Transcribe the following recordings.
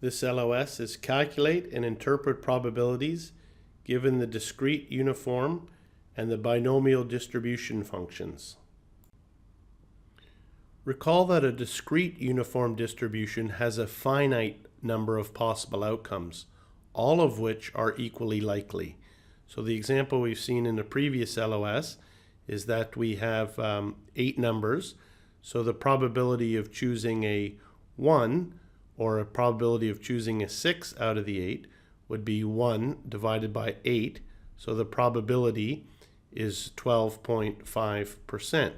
This LOS is calculate and interpret probabilities given the discrete uniform and the binomial distribution functions. Recall that a discrete uniform distribution has a finite number of possible outcomes, all of which are equally likely. So the example we've seen in the previous LOS is that we have 8 numbers, so the probability of choosing a 1 or a probability of choosing a 6 out of the 8 would be 1 divided by 8, so the probability is 12.5%.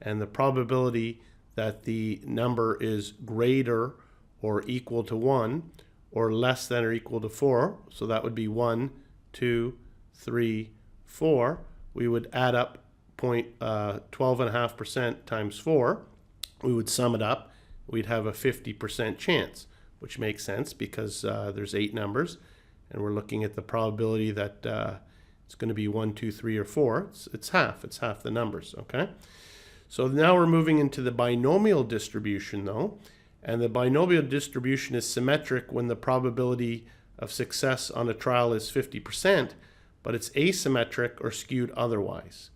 And the probability that the number is greater or equal to 1 or less than or equal to 4, so that would be 1, 2, 3, 4, we would add up 12.5% times 4, we would sum it up, we'd have a 50% chance, which makes sense because there's 8 numbers and we're looking at the probability that it's going to be 1, 2, 3, or 4. It's half the numbers, okay? So now we're moving into the binomial distribution though, and the binomial distribution is symmetric when the probability of success on a trial is 50%, but it's asymmetric or skewed otherwise.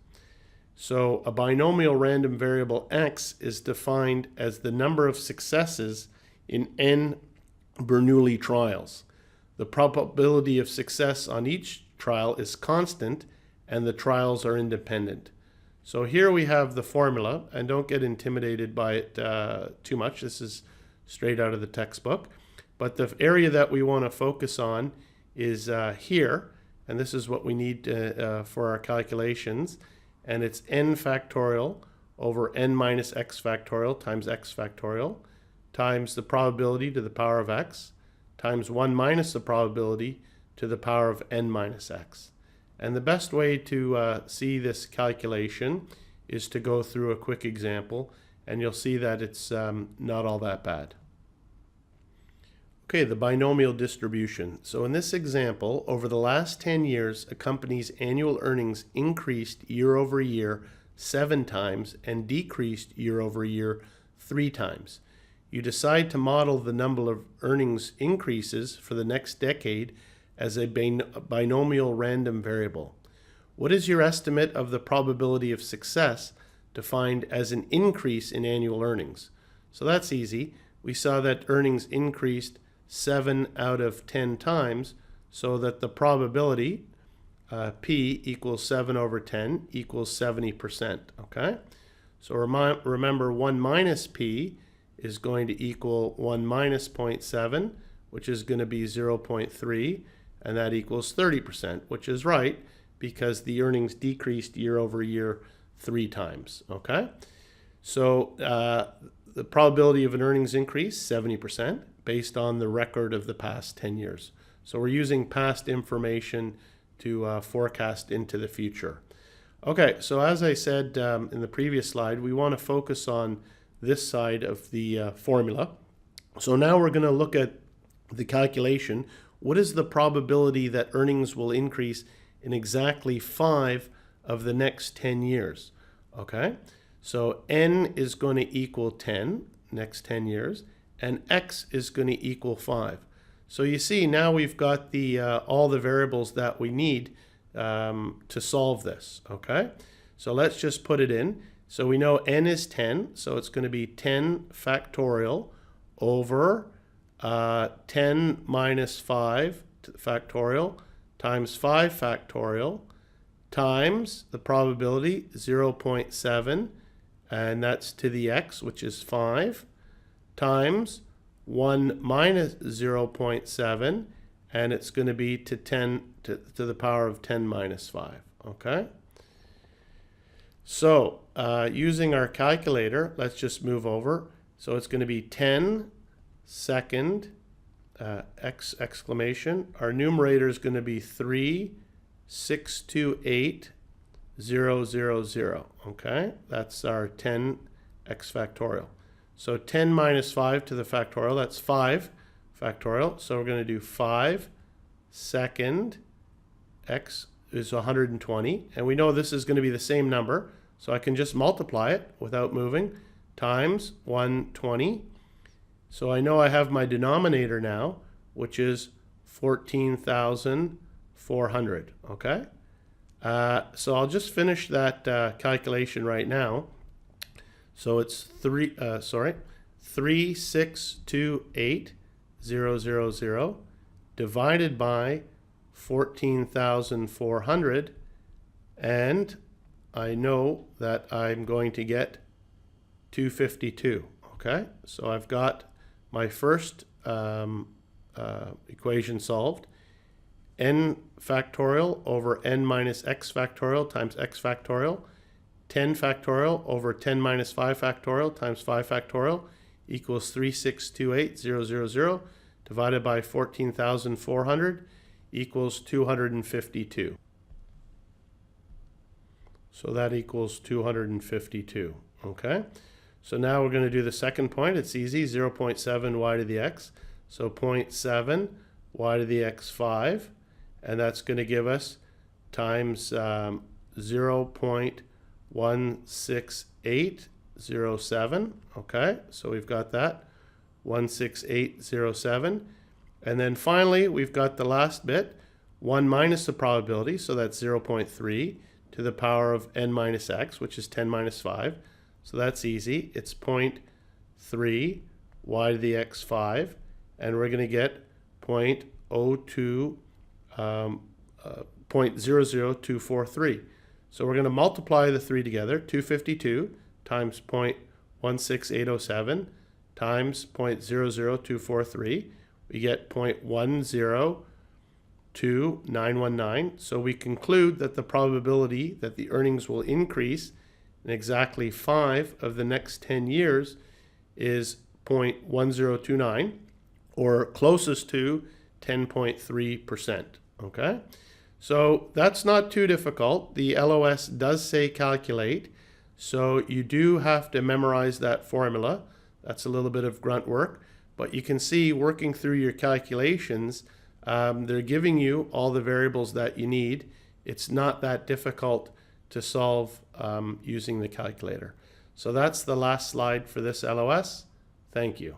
So a binomial random variable x is defined as the number of successes in n Bernoulli trials. The probability of success on each trial is constant and the trials are independent. So here we have the formula, and don't get intimidated by it too much. This is straight out of the textbook. But the area that we want to focus on is here, and this is what we need for our calculations. And it's n factorial over n minus x factorial times x factorial times the probability to the power of x times 1 minus the probability to the power of n minus x. And the best way to see this calculation is to go through a quick example, and you'll see that it's not all that bad. Okay, the binomial distribution. So in this example, over the last 10 years, a company's annual earnings increased year over year 7 times and decreased year over year 3 times. You decide to model the number of earnings increases for the next decade as a binomial random variable. What is your estimate of the probability of success defined as an increase in annual earnings? So that's easy. We saw that earnings increased 7 out of 10 times, so that the probability P equals 7 over 10 equals 70%, okay? So remember 1 minus P is going to equal 1 minus 0.7, which is going to be 0.3, and that equals 30%, which is right because the earnings decreased year over year 3 times, okay? So the probability of an earnings increase, 70%, based on the record of the past 10 years. So we're using past information to forecast into the future. Okay, so as I said in the previous slide, we want to focus on this side of the formula. So now we're going to look at the calculation. What is the probability that earnings will increase in exactly 5 of the next 10 years? Okay, so n is going to equal 10 next 10 years, and x is going to equal 5. So you see now we've got the all the variables that we need to solve this, okay? So let's just put it in. So we know n is 10, so it's going to be 10 factorial over 10 minus 5 to the factorial times 5 factorial times the probability 0.7, and that's to the x, which is 5, times 1 minus 0.7, and it's going to be to 10 to the power of 10 minus 5, okay? So using our calculator, let's just move over. So it's going to be 10 second x exclamation. Our numerator is going to be 3,628,000, okay? That's our 10 x factorial. So 10 minus 5 to the factorial, that's 5 factorial. So we're going to do 5 second x is 120. And we know this is going to be the same number. So I can just multiply it without moving times 120 So I know I have my denominator now, which is 14,400, okay? So I'll just finish that calculation right now. So it's 3,628,000 divided by 14,400, and I know that I'm going to get 252. Okay, so I've got my first equation solved. N factorial over n minus x factorial times x factorial, 10 factorial over 10 minus 5 factorial times 5 factorial equals 3,628,000 divided by 14,400 equals 252. So that equals 252, okay? So now we're going to do the second point. It's easy, 0.7 y to the x. So 0.7 y to the x 5, and that's going to give us times 0.16807. Okay, so we've got that, 16807. And then finally, we've got the last bit, 1 minus the probability, so that's 0.3 to the power of n minus x, which is 10 minus 5. So that's easy. It's 0.3 y to the x 5, and we're going to get 0.00243. So we're going to multiply the 3 together, 252 times 0.16807 times 0.00243. We get 0.102919. So we conclude that the probability that the earnings will increase in exactly 5 of the next 10 years is 0.1029, or closest to 10.3%. Okay, so that's not too difficult. The LOS does say calculate, so you do have to memorize that formula. That's a little bit of grunt work, but you can see working through your calculations, they're giving you all the variables that you need. It's not that difficult to solve using the calculator. So that's the last slide for this LOS. Thank you.